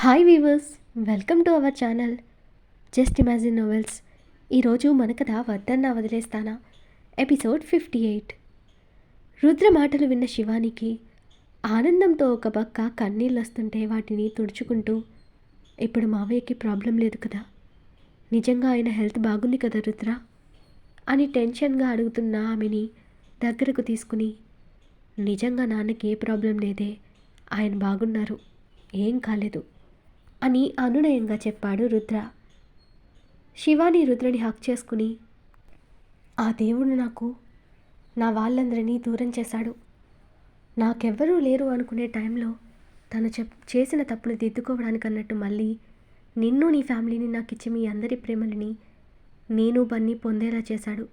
Hi weavers, welcome to our channel just imagine novels. ఈరోజు మన కథ వద్దన్నా వదిలేస్తానా ఎపిసోడ్ 58. రుద్ర మాటలు విన్న శివానికి ఆనందంతో ఒక పక్క కన్నీళ్ళు వస్తుంటే వాటిని తుడుచుకుంటూ, ఇప్పుడు మావయ్యకి ప్రాబ్లం లేదు కదా, నిజంగా ఆయన హెల్త్ బాగుంది కదా రుద్ర అని టెన్షన్గా అడుగుతున్న ఆమెని దగ్గరకు తీసుకుని, నిజంగా నాన్నకి ఏ ప్రాబ్లం లేదే, ఆయన బాగున్నారు, ఏం కాలేదు అని అనునయంగా చెప్పాడు రుద్ర. శివాని రుద్రని హక్ చేసుకుని, ఆ దేవుడు నాకు నా వాళ్ళందరినీ దూరం చేశాడు, నాకెవ్వరూ లేరు అనుకునే టైంలో తను చేసిన తప్పును దిద్దుకోవడానికి అన్నట్టు మళ్ళీ నిన్ను నీ ఫ్యామిలీని నాకు ఇచ్చి మీ అందరి ప్రేమలని నేను బన్నీ పొందేలా చేశాడు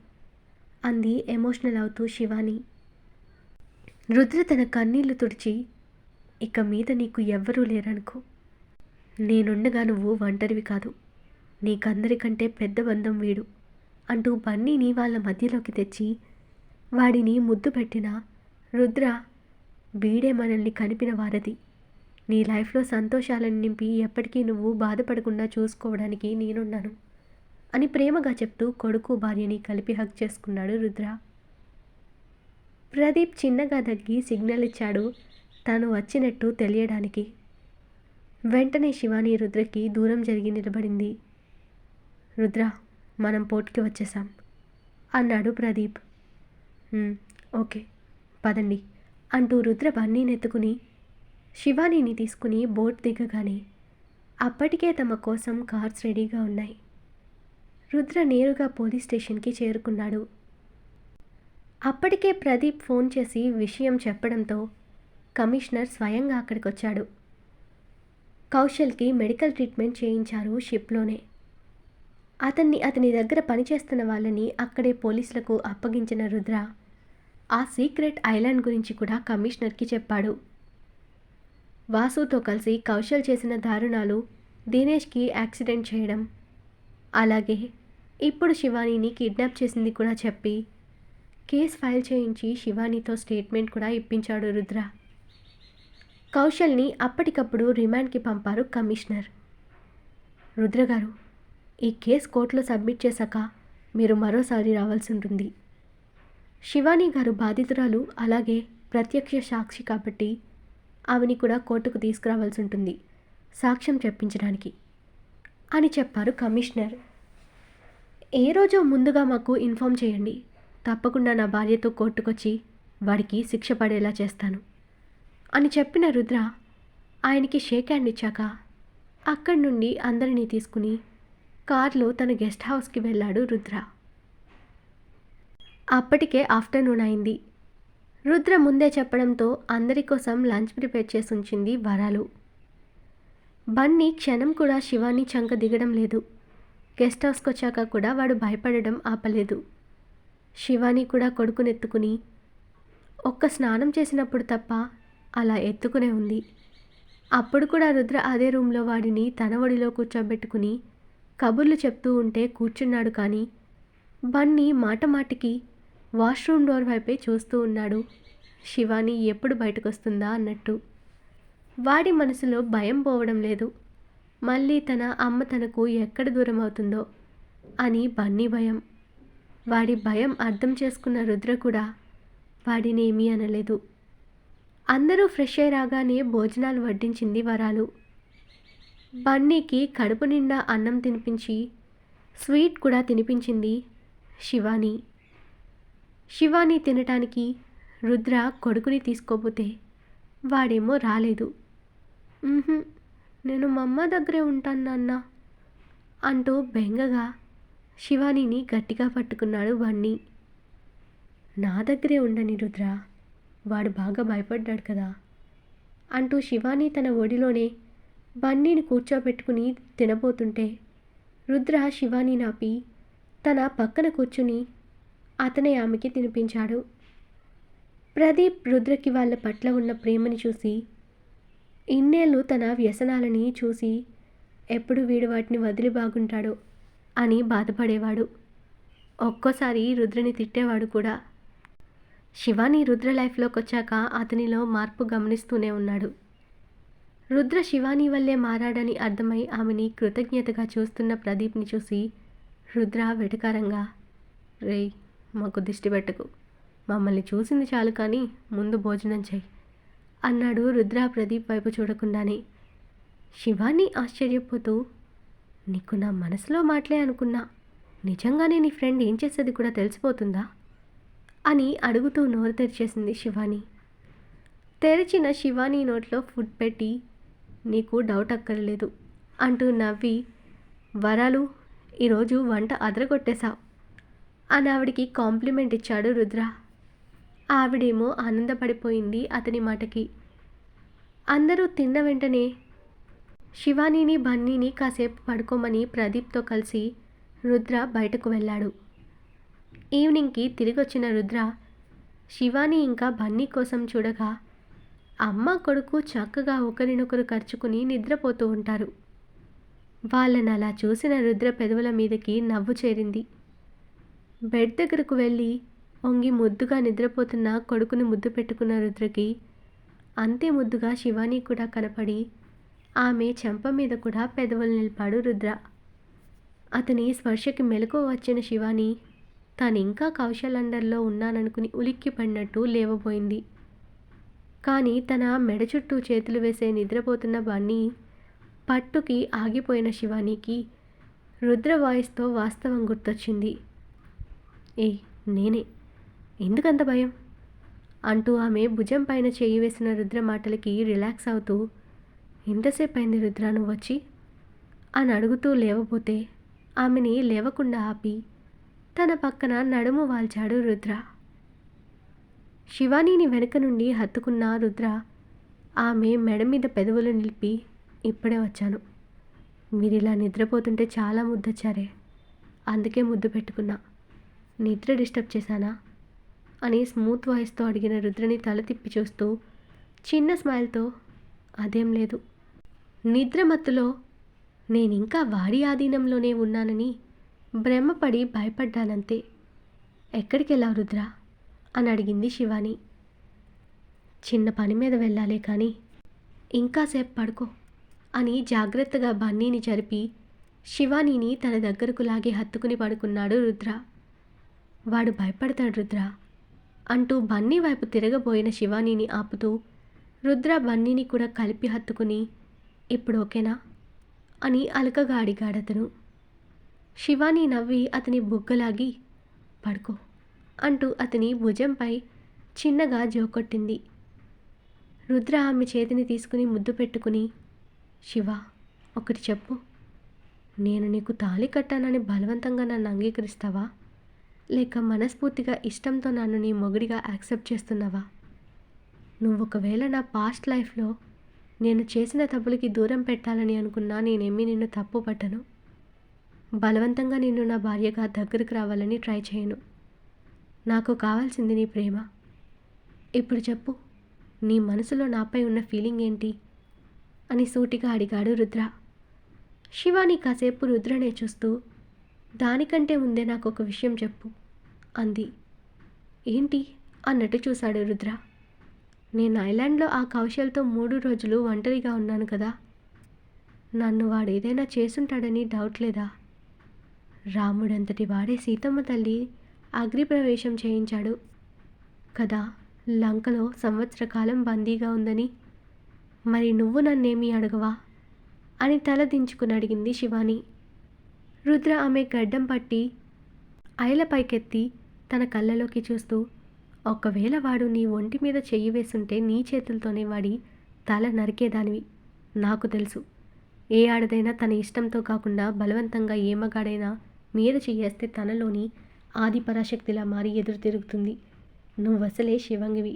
అంది ఎమోషనల్ అవుతూ శివాని. రుద్ర తన కన్నీళ్లు తుడిచి, ఇక మీద నీకు ఎవ్వరూ లేరనుకో, నేనుండగా నువ్వు ఒంటరివి కాదు, నీకందరికంటే పెద్ద బంధం వీడు అంటూ బన్నీని వాళ్ళ మధ్యలోకి తెచ్చి వాడిని ముద్దు పెట్టిన రుద్ర, వీడే మనల్ని కనిపిన వారధి, నీ లైఫ్లో సంతోషాలను నింపి ఎప్పటికీ నువ్వు బాధపడకుండా చూసుకోవడానికి నేనున్నాను అని ప్రేమగా చెప్తూ కొడుకు భార్యని కలిపి హగ్ చేసుకున్నాడు రుద్ర. ప్రదీప్ చిన్నగా దగ్గి సిగ్నల్ ఇచ్చాడు తాను వచ్చినట్టు తెలియడానికి. వెంటనే శివాని రుద్రకి దూరం జరిగి నిలబడింది. రుద్ర, మనం పోర్ట్కి వచ్చేసాం అన్నాడు ప్రదీప్. ఓకే పదండి అంటూ రుద్ర బన్నీని ఎత్తుకుని శివానీని తీసుకుని బోట్ దిగగానే అప్పటికే తమ కోసం కార్స్ రెడీగా ఉన్నాయి. రుద్ర నేరుగా పోలీస్ స్టేషన్కి చేరుకున్నాడు. అప్పటికే ప్రదీప్ ఫోన్ చేసి విషయం చెప్పడంతో కమిషనర్ స్వయంగా అక్కడికి వచ్చాడు. కౌశల్కి మెడికల్ ట్రీట్మెంట్ చేయించారు షిప్లోనే. అతని దగ్గర పనిచేస్తున్న వాళ్ళని అక్కడే పోలీసులకు అప్పగించిన రుద్ర ఆ సీక్రెట్ ఐలాండ్ గురించి కూడా కమిషనర్కి చెప్పాడు. వాసుతో కలిసి కౌశల్ చేసిన దారుణాలు, దినేష్కి యాక్సిడెంట్ చేయడం, అలాగే ఇప్పుడు శివానీని కిడ్నాప్ చేసింది కూడా చెప్పి కేసు ఫైల్ చేయించి శివానీతో స్టేట్మెంట్ కూడా ఇప్పించాడు రుద్ర. కౌశల్ని అప్పటికప్పుడు రిమాండ్కి పంపారు కమిషనర్. రుద్రగారు, ఈ కేసు కోర్టులో సబ్మిట్ చేశాక మీరు మరోసారి రావాల్సి ఉంటుంది. శివాని గారు బాధితురాలు, అలాగే ప్రత్యక్ష సాక్షి కాబట్టి ఆమెని కూడా కోర్టుకు తీసుకురావాల్సి ఉంటుంది సాక్ష్యం చెప్పించడానికి అని చెప్పారు కమిషనర్. ఏ రోజో ముందుగా మాకు ఇన్ఫామ్ చేయండి, తప్పకుండా నా భార్యతో కోర్టుకొచ్చి వాడికి శిక్ష పడేలా చేస్తాను అని చెప్పిన రుద్ర ఆయనకి షేక్ హ్యాండ్ ఇచ్చాక అక్కడి నుండి అందరినీ తీసుకుని కార్లో తన గెస్ట్ హౌస్కి వెళ్ళాడు రుద్ర. అప్పటికే ఆఫ్టర్నూన్ అయింది. రుద్ర ముందే చెప్పడంతో అందరి కోసం లంచ్ ప్రిపేర్ చేసి ఉంచింది వరాలు. బన్నీ క్షణం కూడా శివాని చంక దిగడం లేదు. గెస్ట్ హౌస్కి వచ్చాక కూడా వాడు భయపడడం ఆపలేదు. శివాని కూడా కొడుకునెత్తుకుని ఒక్క స్నానం చేసినప్పుడు తప్ప అలా ఎత్తుకునే ఉంది. అప్పుడు కూడా రుద్ర అదే రూమ్లో వాడిని తన ఒడిలో కూర్చోబెట్టుకుని కబుర్లు చెప్తూ ఉంటే కూర్చున్నాడు. కానీ బన్నీ మాటికి వాష్రూమ్ డోర్ వైపే చూస్తూ ఉన్నాడు, శివాని ఎప్పుడు బయటకు వస్తుందా అన్నట్టు. వాడి మనసులో భయం పోవడం లేదు. మళ్ళీ తన అమ్మ తనకు ఎక్కడ దూరం అవుతుందో అని బన్నీ భయం. వాడి భయం అర్థం చేసుకున్న రుద్ర కూడా వాడినేమీ అనలేదు. అందరూ ఫ్రెష్ అయి రాగానే భోజనాలు వడ్డించింది వరాలు. బన్నీకి కడుపు నిండా అన్నం తినిపించి స్వీట్ కూడా తినిపించింది శివాని. శివాని తినటానికి రుద్ర కొడుకుని తీసుకోపోతే వాడేమో రాలేదు. నేను మా అమ్మ దగ్గరే ఉంటాను నాన్న అంటూ బెంగగా శివానీని గట్టిగా పట్టుకున్నాడు బన్నీ. నా దగ్గరే ఉండని రుద్ర, వాడు బాగా భయపడ్డాడు కదా అంటూ శివాని తన ఒడిలోనే బన్నీని కూర్చోబెట్టుకుని తినబోతుంటే రుద్ర శివాని నాపి తన పక్కన కూర్చుని అతనే ఆమెకి తినిపించాడు. ప్రదీప్ రుద్రకి వాళ్ళ పట్ల ఉన్న ప్రేమని చూసి, ఇన్నేళ్ళు తన వ్యసనాలని చూసి ఎప్పుడు వీడు వాటిని వదిలి బాగుంటాడో అని బాధపడేవాడు. ఒక్కోసారి రుద్రని తిట్టేవాడు కూడా. శివాని రుద్ర లైఫ్లోకి వచ్చాక అతనిలో మార్పు గమనిస్తూనే ఉన్నాడు. రుద్ర శివాని వల్లే మారాడని అర్థమై ఆమెని కృతజ్ఞతగా చూస్తున్న ప్రదీప్ని చూసి రుద్ర వెటకారంగా, రేయ్ మాకు దిష్టి పెట్టకు, మమ్మల్ని చూసింది చాలు కానీ ముందు భోజనం చెయ్యి అన్నాడు రుద్ర ప్రదీప్ వైపు చూడకుండానే. శివాని ఆశ్చర్యపోతూ, నీకు నా మనసులో మాటలే అనుకున్నా, నిజంగానే నీ ఫ్రెండ్ ఏం చేసేది కూడా తెలిసిపోతుందా అని అడుగుతూ నోరు తెరిచేసింది శివాని. తెరిచిన శివాని నోట్లో ఫుడ్ పెట్టి, నీకు డౌట్ అక్కర్లేదు అంటూ నవ్వి, వరాలు ఈరోజు వంట అదరగొట్టేశావు అని ఆవిడికి కాంప్లిమెంట్ ఇచ్చాడు రుద్ర. ఆవిడేమో ఆనందపడిపోయింది అతని మాటకి. అందరూ తిన్న వెంటనే శివానీని బన్నీని కాసేపు పడుకోమని ప్రదీప్తో కలిసి రుద్ర బయటకు వెళ్ళాడు. ఈవినింగ్కి తిరిగొచ్చిన రుద్ర శివాని ఇంకా బన్నీ కోసం చూడగా అమ్మ కొడుకు చక్కగా ఒకరినొకరు ఖర్చుకుని నిద్రపోతూ ఉంటారు. వాళ్ళని అలా చూసిన రుద్ర పెదవుల మీదకి నవ్వు చేరింది. బెడ్ దగ్గరకు వెళ్ళి వంగి ముద్దుగా నిద్రపోతున్న కొడుకుని ముద్దు పెట్టుకున్న రుద్రకి అంతే ముద్దుగా శివాని కూడా కనపడి ఆమె చెంప మీద కూడా పెదవులు నిలిపాడు రుద్ర. అతని స్పర్శకి మెలకువ వచ్చిన శివాని తాను ఇంకా కౌశల్ అండర్లో ఉన్నాననుకుని ఉలిక్కి పడినట్టు లేవబోయింది. కానీ తన మెడ చుట్టూ చేతులు వేసే నిద్రపోతున్న బన్నీ పట్టుకి ఆగిపోయిన శివానీకి రుద్ర వాయిస్తో వాస్తవం గుర్తొచ్చింది. ఏయ్ నేనే, ఎందుకంత భయం అంటూ ఆమె భుజం పైన చేయి వేసిన రుద్ర మాటలకి రిలాక్స్ అవుతూ, ఎంతసేపు అయింది రుద్ర నువ్వు వచ్చి అని అడుగుతూ లేవబోతే ఆమెని లేవకుండా ఆపి తన పక్కన నడుము వాల్చాడు రుద్ర. శివానీని వెనుక నుండి హత్తుకున్న రుద్ర ఆమె మెడ మీద పెదవులు నిలిపి, ఇప్పుడే వచ్చాను, మీరిలా నిద్రపోతుంటే చాలా ముద్దొచ్చారే, అందుకే ముద్దు పెట్టుకున్నా, నిద్ర డిస్టర్బ్ చేశానా అని స్మూత్ వాయిస్తో అడిగిన రుద్రని తల తిప్పి చూస్తూ చిన్న స్మైల్తో, అదేం లేదు, నిద్ర మత్తులో నేనింకా వాడి ఆధీనంలోనే ఉన్నానని భ్రమపడి భయపడ్డానంతే, ఎక్కడికి వెళ్ళావు రుద్ర అని అడిగింది శివాని. చిన్న పని మీద వెళ్ళాలే కానీ ఇంకాసేపు పడుకో అని జాగ్రత్తగా బన్నీని జరిపి శివానీని తన దగ్గరకు లాగి హత్తుకుని పడుకున్నాడు రుద్ర. వాడు భయపడతాడు రుద్ర అంటూ బన్నీ వైపు తిరగబోయిన శివానీని ఆపుతూ రుద్ర బన్నీని కూడా కలిపి హత్తుకుని, ఇప్పుడు ఓకేనా అని అలకగా అడిగాడతను. శివాని నవ్వి అతని బుగ్గలాగి, పడుకో అంటూ అతని భుజంపై చిన్నగా జోకొట్టింది. రుద్ర ఆమె చేతిని తీసుకుని ముద్దు పెట్టుకుని, శివ ఒకటి చెప్పు, నేను నీకు తాళి కట్టానని బలవంతంగా నన్ను అంగీకరిస్తావా, లేక మనస్ఫూర్తిగా ఇష్టంతో నన్ను నీ మొగుడిగా యాక్సెప్ట్ చేస్తున్నావా? నువ్వు ఒకవేళ నా పాస్ట్ లైఫ్లో నేను చేసిన తప్పులకి దూరం పెట్టాలని అనుకున్నా నేనేమీ నిన్ను తప్పు పట్టను, బలవంతంగా నిన్ను నా భార్యగా దగ్గరకు రావాలని ట్రై చేయను. నాకు కావాల్సింది నీ ప్రేమ. ఇప్పుడు చెప్పు, నీ మనసులో నాపై ఉన్న ఫీలింగ్ ఏంటి అని సూటిగా అడిగాడు రుద్ర. శివాని కాసేపు రుద్రనే చూస్తూ, దానికంటే ముందే నాకు ఒక విషయం చెప్పు అంది. ఏంటి అన్నట్టు చూశాడు రుద్ర. నేను ఐలాండ్లో ఆ కౌశల్తో 3 రోజులు ఒంటరిగా ఉన్నాను కదా, నన్ను వాడు ఏదైనా చేసుంటాడని డౌట్ లేదా? రాముడంతటి వాడే సీతమ్మ తల్లి అగ్నిప్రవేశం చేయించాడు కదా లంకలో సంవత్సర కాలం బందీగా ఉందని, మరి నువ్వు నన్నేమీ అడగవా అని తల దించుకుని అడిగింది శివాని. రుద్ర ఆమె గడ్డం పట్టి ఐల పైకెత్తి తన కళ్ళలోకి చూస్తూ, ఒకవేళ వాడు నీ ఒంటి మీద చెయ్యి వేసుంటే నీ చేతులతోనే వాడి తల నరికేదానివి, నాకు తెలుసు. ఏ ఆడదైనా తన ఇష్టంతో కాకుండా బలవంతంగా ఏ మగాడైనా మీద చెయ్యేస్తే తనలోని ఆదిపరాశక్తిలా మారి ఎదురు తిరుగుతుంది. నువ్వసలే శివంగివి.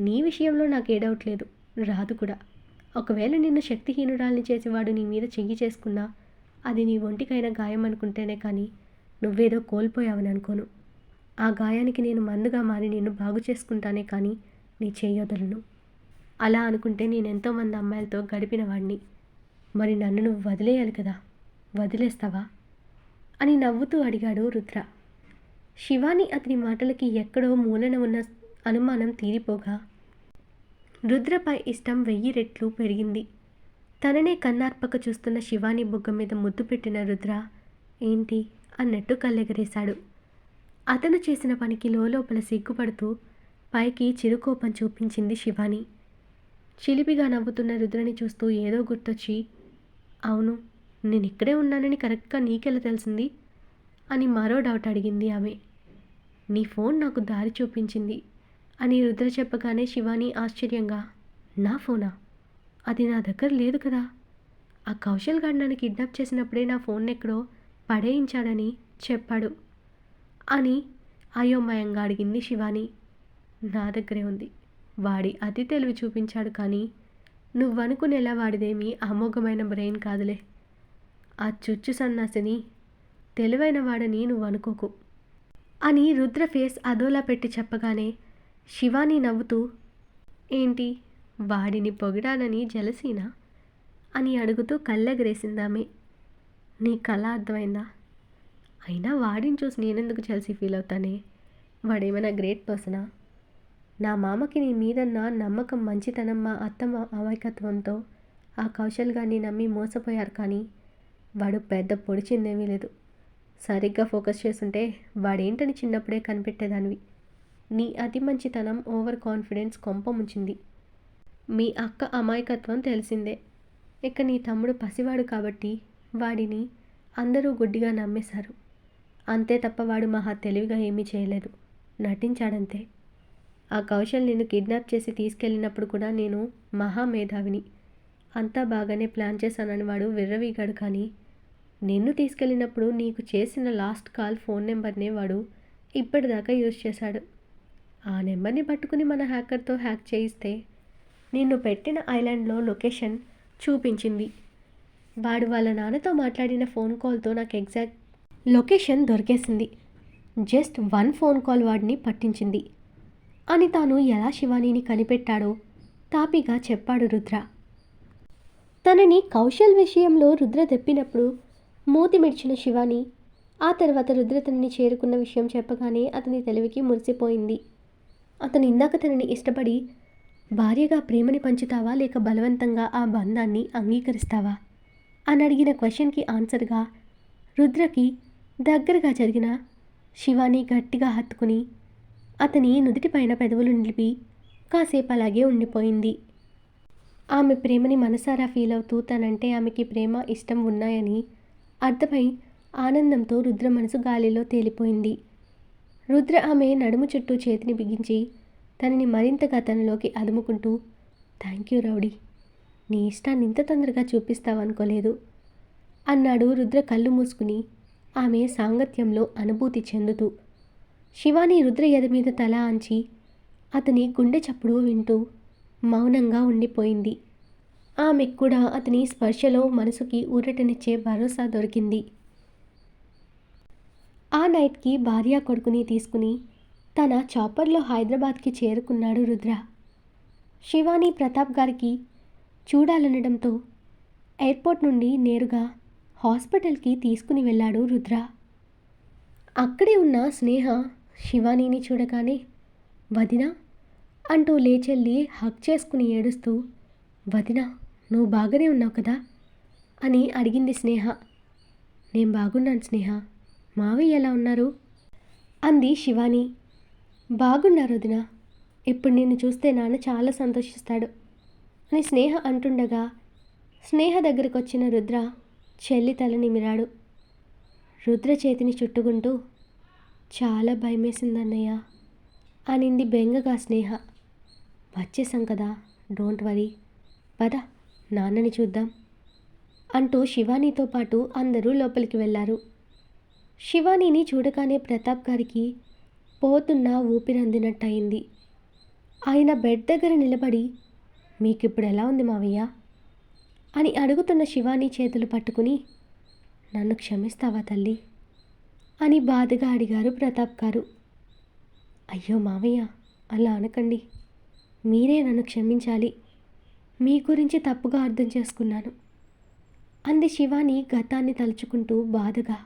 నీ విషయంలో నాకే డౌట్ లేదు, రాదు కూడా. ఒకవేళ నిన్ను శక్తిహీనురాల్ని చేసేవాడు నీ మీద చెయ్యి చేసుకున్నా అది నీ ఒంటికైన గాయం అనుకుంటేనే కానీ నువ్వేదో కోల్పోయావని అనుకోను. ఆ గాయానికి నేను మందుగా మారి నిన్ను బాగు చేసుకుంటానే కానీ నీ చెయ్యొదలను. అలా అనుకుంటే నేను ఎంతోమంది అమ్మాయిలతో గడిపిన వాడిని. మరి నన్ను నువ్వు వదిలేయాలి కదా, వదిలేస్తావా అని నవ్వుతూ అడిగాడు రుద్ర. శివాని అతని మాటలకి ఎక్కడో మూలన ఉన్న అనుమానం తీరిపోగా రుద్రపై ఇష్టం 1000 రెట్లు పెరిగింది. తననే కన్నార్పక చూస్తున్న శివాని బుగ్గ మీద ముద్దు పెట్టిన రుద్ర ఏంటి అన్నట్టు కళ్ళెగరేశాడు. అతను చేసిన పనికి లోపల సిగ్గుపడుతూ పైకి చిరుకోపం చూపించింది శివాని. చిలిపిగా నవ్వుతున్న రుద్రని చూస్తూ ఏదో గుర్తొచ్చి, అవును, నేనిక్కడే ఉన్నానని కరెక్ట్గా నీకెలా తెలిసింది అని మరో డౌట్ అడిగింది ఆమె. నీ ఫోన్ నాకు దారి చూపించింది అని రుద్ర చెప్పగానే శివాని ఆశ్చర్యంగా, నా ఫోనా? అది నా దగ్గర లేదు కదా. ఆ కౌశల్ గాడు నన్ను కిడ్నాప్ చేసినప్పుడే నా ఫోన్ ఎక్కడో పడేయించాడని చెప్పాడు అని అయోమయంగా అడిగింది శివాని. నా దగ్గరే ఉంది. వాడి అతి తెలివి చూపించాడు కానీ నువ్వనుకునేలా వాడిదేమీ అమోఘమైన బ్రెయిన్ కాదులే. ఆ చుచ్చు సన్నాసిని తెలివైన వాడని నువ్వు అనుకోకు అని రుద్ర ఫేస్ అదోలా పెట్టి చెప్పగానే శివాని నవ్వుతూ, ఏంటి వాడిని పొగిడానని జలసీనా అని అడుగుతూ కళ్ళెగరేసిందామె. నీ కళ అర్థమైందా? అయినా వాడిని చూసి నేనెందుకు జలసీ ఫీల్ అవుతానే? వాడేమైనా గ్రేట్ పర్సనా? నా మామకి నీ మీదన్న నమ్మకం, మంచితనం, మా అత్తమ్మ అమాయకత్వంతో ఆ కౌశల్ గారిని నమ్మి మోసపోయారు కానీ వాడు పెద్ద పొడిచిందేమీ లేదు. సరిగ్గా ఫోకస్ చేస్తుంటే వాడేంటని చిన్నప్పుడే కనిపెట్టేదానివి. నీ అతి మంచితనం, ఓవర్ కాన్ఫిడెన్స్ కొంప ముంచింది. మీ అక్క అమాయకత్వం తెలిసిందే. ఇక నీ తమ్ముడు పసివాడు కాబట్టి వాడిని అందరూ గుడ్డిగా నమ్మేశారు. అంతే తప్ప వాడు మహా తెలివిగా ఏమీ చేయలేదు, నటించాడంతే. ఆ కౌశల్ నిన్ను కిడ్నాప్ చేసి తీసుకెళ్ళినప్పుడు కూడా నేను మహా మేధావిని, అంతా బాగానే ప్లాన్ చేశానని వాడు విర్రవీగాడు కానీ నిన్ను తీసుకెళ్ళినప్పుడు నీకు చేసిన లాస్ట్ కాల్ ఫోన్ నెంబర్నే వాడు ఇప్పటిదాకా యూజ్ చేశాడు. ఆ నెంబర్ని పట్టుకుని మన హ్యాకర్తో హ్యాక్ చేయిస్తే నిన్ను పెట్టిన ఐలాండ్లో లొకేషన్ చూపించింది. వాడు వాళ్ళ నాన్నతో మాట్లాడిన ఫోన్ కాల్తో నాకు ఎగ్జాక్ట్ లొకేషన్ దొరికేసింది. జస్ట్ 1 ఫోన్ కాల్ వాడిని పట్టించింది అని తాను ఎలా శివానీని కనిపెట్టాడో తాపిగా చెప్పాడు రుద్ర. తనని కౌశల్ విషయంలో రుద్ర తెప్పినప్పుడు మూతి మిడ్చిన శివాని ఆ తర్వాత రుద్ర తనని చేరుకున్న విషయం చెప్పగానే అతని తెలివికి మురిసిపోయింది. అతను ఇందాక తనని ఇష్టపడి భార్యగా ప్రేమని పంచుతావా లేక బలవంతంగా ఆ బంధాన్ని అంగీకరిస్తావా అని అడిగిన క్వశ్చన్కి ఆన్సర్గా రుద్రకి దగ్గరగా జరిగిన శివాని గట్టిగా హత్తుకుని అతని నుదుటిపైన పెదవులు నిలిపి కాసేపు అలాగే ఉండిపోయింది. ఆమె ప్రేమని మనసారా ఫీల్ అవుతూ తనంటే ఆమెకి ప్రేమ, ఇష్టం ఉన్నాయని అర్థమై ఆనందంతో రుద్ర మనసు గాలిలో తేలిపోయింది. రుద్ర ఆమె నడుము చుట్టూ చేతిని బిగించి తనని మరింతగా తనలోకి అదుముకుంటూ, థ్యాంక్ యూ రౌడీ, నీ ఇష్టాన్ని ఇంత తొందరగా చూపిస్తావనుకోలేదు అన్నాడు రుద్ర కళ్ళు మూసుకుని ఆమె సాంగత్యంలో అనుభూతి చెందుతూ. శివాని రుద్ర ఎద మీద తల ఆంచి అతని గుండె చప్పుడు వింటూ మౌనంగా ఉండిపోయింది. ఆమెకు కూడా అతని స్పర్శలో మనసుకి ఊరటనిచ్చే భరోసా దొరికింది. ఆ నైట్కి భార్య కొడుకుని తీసుకుని తన చాపర్లో హైదరాబాద్కి చేరుకున్నాడు రుద్ర. శివాని ప్రతాప్ గారికి చూడాలనడంతో ఎయిర్పోర్ట్ నుండి నేరుగా హాస్పిటల్కి తీసుకుని వెళ్ళాడు రుద్ర. అక్కడే ఉన్న స్నేహ శివానీని చూడగానే వదినా అంటూ లేచెల్లి హగ్ చేసుకుని ఏడుస్తూ, వదినా నువ్వు బాగానే ఉన్నావు కదా అని అడిగింది స్నేహ. నేను బాగున్నాను స్నేహ, మావయ్య ఎలా ఉన్నారు అంది శివాని. బాగున్నారు వదినా, ఇప్పుడు నిన్ను చూస్తే నాన్న చాలా సంతోషిస్తాడు అని స్నేహ అంటుండగా స్నేహ దగ్గరకు వచ్చిన రుద్ర చెల్లి తల నిమిరాడు. రుద్ర చేతిని చుట్టుకుంటూ, చాలా భయమేసిందన్నయ్య అనింది బెంగగా స్నేహ. వచ్చేసాం కదా, డోంట్ వరీ, పద నాన్నని చూద్దాం అంటూ శివానీతో పాటు అందరూ లోపలికి వెళ్ళారు. శివానీని చూడగానే ప్రతాప్ గారికి పోతున్న ఊపిరందినట్టయింది. ఆయన బెడ్ దగ్గర నిలబడి, మీకిప్పుడు ఎలా ఉంది మావయ్య అని అడుగుతున్న శివాని చేతులు పట్టుకుని, నన్ను క్షమిస్తావా తల్లి అని బాధగా అడిగారు ప్రతాప్ గారు. అయ్యో మావయ్య అలా అనకండి, మీరే నన్ను క్షమించాలి, మీ గురించి తప్పుగా అర్థం చేసుకున్నాను అంది శివాని గతాన్ని తలుచుకుంటూ బాధగా.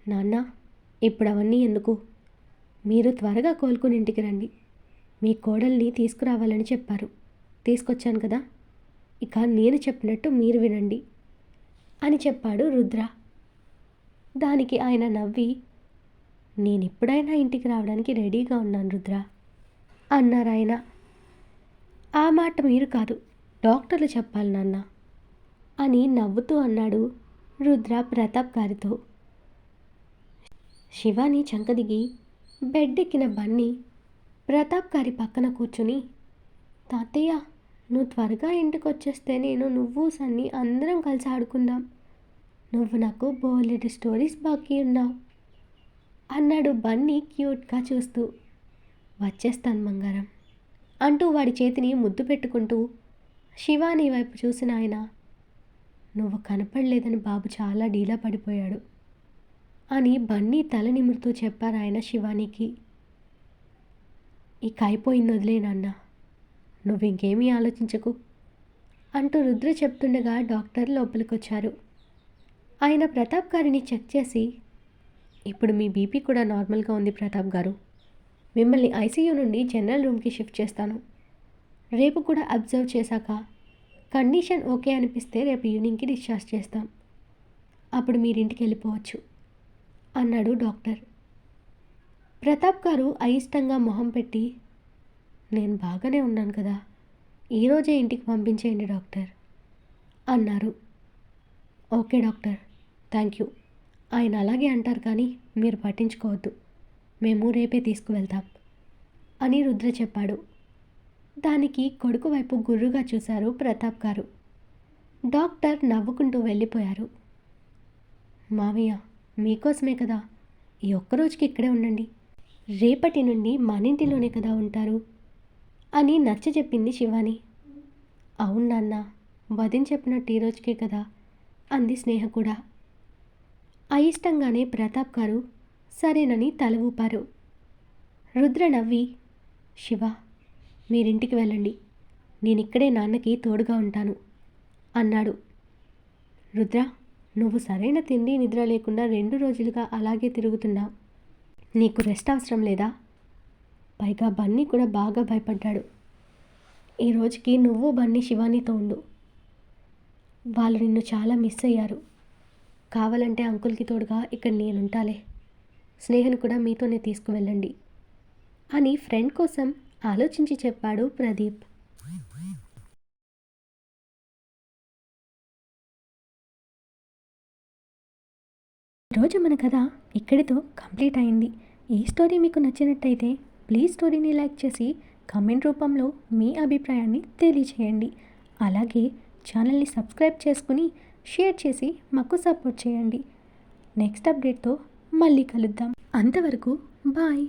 నాన్న ఇప్పుడు అవన్నీ ఎందుకు, మీరు త్వరగా కోలుకుని ఇంటికి రండి, మీ కోడల్ని తీసుకురావాలని చెప్పారు, తీసుకొచ్చాను కదా ఇక నేను చెప్పినట్టు మీరు వినండి అని చెప్పాడు రుద్ర. దానికి ఆయన నవ్వి, నేనెప్పుడైనా ఇంటికి రావడానికి రెడీగా ఉన్నాను రుద్ర అన్నారాయన. ఆ మాట మీరు కాదు, డాక్టర్లు చెప్పాలి నాన్న అని నవ్వుతూ అన్నాడు రుద్ర ప్రతాప్ గారితో. శివాని చంకదిగి బెడ్డెక్కిన బన్నీ ప్రతాప్ గారి పక్కన కూర్చుని, తాతయ్య నువ్వు త్వరగా ఇంటికి వచ్చేస్తే నువ్వు సన్ని అందరం కలిసి ఆడుకుందాం. నువ్వు నాకు బోలెడు స్టోరీస్ బాకీ ఉన్నావు అన్నాడు బన్నీ క్యూట్గా చూస్తూ. వచ్చేస్తాను బంగారం అంటూ వాడి చేతిని ముద్దు పెట్టుకుంటూ శివాని వైపు చూసిన ఆయన, నువ్వు కనపడలేదని బాబు చాలా డీలా పడిపోయాడు అని బన్నీ తల నిమురుతూ చెప్పారు ఆయన శివానికి. ఇక అయిపోయింది వదిలేనన్నా, నువ్వు ఇంకేమీ ఆలోచించకు అంటూ రుద్ర చెప్తుండగా డాక్టర్ లోపలికొచ్చారు. ఆయన ప్రతాప్ గారిని చెక్ చేసి, ఇప్పుడు మీ బీపీ కూడా నార్మల్గా ఉంది ప్రతాప్ గారు, మిమ్మల్ని ఐసీయూ నుండి జనరల్ రూమ్కి షిఫ్ట్ చేస్తాను. రేపు కూడా అబ్జర్వ్ చేశాక కండిషన్ ఓకే అనిపిస్తే రేపు ఈవినింగ్కి డిశ్చార్జ్ చేస్తాం. అప్పుడు మీరింటికి వెళ్ళిపోవచ్చు అన్నాడు డాక్టర్. ప్రతాప్ గారు అయిష్టంగా మొహం పెట్టి, నేను బాగానే ఉన్నాను కదా, ఈరోజే ఇంటికి పంపించేయండి డాక్టర్ అన్నారు. Okay doctor, thank you. ఆయన అలాగే అంటారు కానీ మీరు పట్టించుకోవద్దు, మేము రేపే తీసుకువెళ్తాం అని రుద్ర చెప్పాడు. దానికి కొడుకు వైపు గుర్రుగా చూశారు ప్రతాప్ గారు. డాక్టర్ నవ్వుకుంటూ వెళ్ళిపోయారు. మావయ్య మీకోసమే కదా, ఈ ఒక్కరోజుకి ఇక్కడే ఉండండి, రేపటి నుండి మన ఇంటిలోనే కదా ఉంటారు అని నచ్చజెప్పింది శివాని. అవును నాన్న, వదిన చెప్పినట్టు ఈ రోజుకే కదా అంది స్నేహ కూడా. అయిష్టంగానే ప్రతాప్ గారు సరేనని తల ఊపారు. రుద్ర నవ్వి, శివ మీరింటికి వెళ్ళండి, నేనిక్కడే నాన్నకి తోడుగా ఉంటాను అన్నాడు. రుద్ర, నువ్వు సరైన తిండి నిద్ర లేకుండా 2 రోజులుగా అలాగే తిరుగుతున్నావు, నీకు రెస్ట్ అవసరం లేదా? పైగా బన్నీ కూడా బాగా భయపడ్డాడు. ఈ రోజుకి నువ్వు బన్నీ శివానీతో ఉండు, వాళ్ళు నిన్ను చాలా మిస్ అయ్యారు. కావాలంటే అంకుల్కి తోడుగా ఇక్కడ నేనుంటాలే, స్నేహను కూడా మీతోనే తీసుకువెళ్ళండి అని ఫ్రెండ్ కోసం ఆలోచించి చెప్పాడు ప్రదీప్. ఈరోజు మన కథ ఇక్కడితో కంప్లీట్ అయింది. ఈ స్టోరీ మీకు నచ్చినట్టయితే ప్లీజ్ స్టోరీని లైక్ చేసి కామెంట్ రూపంలో మీ అభిప్రాయాన్ని తెలియచేయండి. అలాగే ఛానల్ని సబ్స్క్రైబ్ చేసుకుని షేర్ చేసి మాకు సపోర్ట్ చేయండి. నెక్స్ట్ అప్డేట్తో మళ్ళీ కలుద్దాం. అంతవరకు బాయ్.